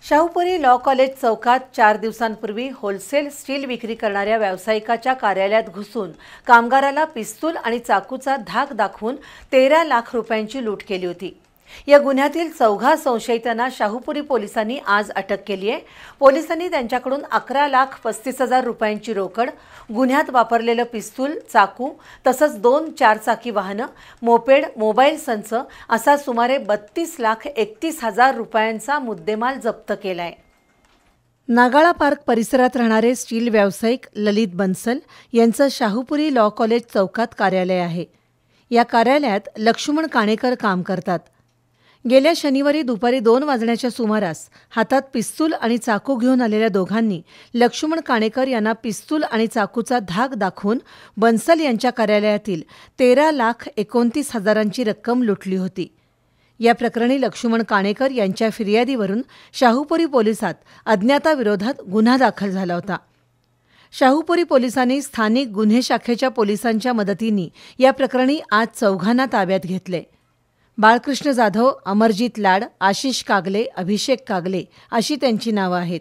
Shahupuri law college चौकात 4 दिवसांपूर्वी wholesale steel विक्री करणाऱ्या व्यावसायिकाच्या कार्यालयात घुसून कामगाराला पिस्तूल आणि चाकूचा धाक दाखवून 13 लाख रुपयांची लूट केली होती। या गुन्ह्यातील 4 संशयितांना शाहूपुरी पोलिसांनी आज अटक केली आहे। पोलिसांनी त्यांच्याकडून 11,35,000 रुपयांची रोकड, गुन्ह्यात वापरलेलं पिस्तूल, चाकू तसंच 2 चारचाकी वाहनं, मोपेड, मोबाईल संच असा सुमारे 32,31,000 रुपयांचा मुद्देमाल जप्त केलाय। नागाळा पार्क परिसरात राहणारे स्टील व्यावसायिक ललित बन्सल यांचं शाहूपुरी लॉ कॉलेज चौकात कार्यालय आहे। या कार्यालयात लक्ष्मण काणेकर काम करतात। गेल्या शनिवारी दुपारी 2 वाजण्याच्या सुमारास हातात पिस्तूल आणि चाकू घेऊन आलेल्या दोघांनी लक्ष्मण काणेकर यांना पिस्तूल आणि चाकूचा धाक दाखवून बन्सल यांच्या कार्यालयातील 13,29,000ची रक्कम लुटली होती। या प्रकरणी लक्ष्मण काणेकर यांच्या फिर्यादीवरून शाहूपुरी पोलिसात अज्ञाताविरोधात गुन्हा दाखल झाला होता। शाहूपुरी पोलिसांनी स्थानिक गुन्हे शाखेच्या पोलिसांच्या मदतीने या प्रकरणी आज 4 ताब्यात घेतले। बाळकृष्ण जाधव, अमरजीत लाड, आशिष कागले, अभिषेक कागले अशी त्यांची नावं आहेत।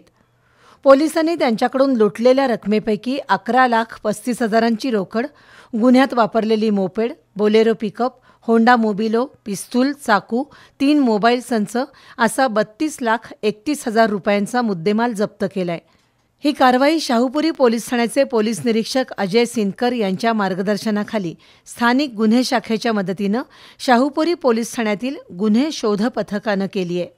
पोलिसांनी त्यांच्याकडून लुटलेल्या रकमेपैकी 11,35,000ची रोकड, गुन्ह्यात वापरलेली moped, Bolero pickup, Honda Mobilio, पिस्तूल, चाकू, 3 मोबाईल संच असा 32,31,000 रुपयांचा मुद्देमाल जप्त केलाय। ही कारवाई शाहूपुरी पोलीस ठाण्याचे पोलीस निरीक्षक अजय सिंदकर यांच्या मार्गदर्शनाखाली स्थानिक गुन्हे शाखेच्या मदतीनं शाहूपुरी पोलीस ठाण्यातील गुन्हे शोध पथकानं केली आहे।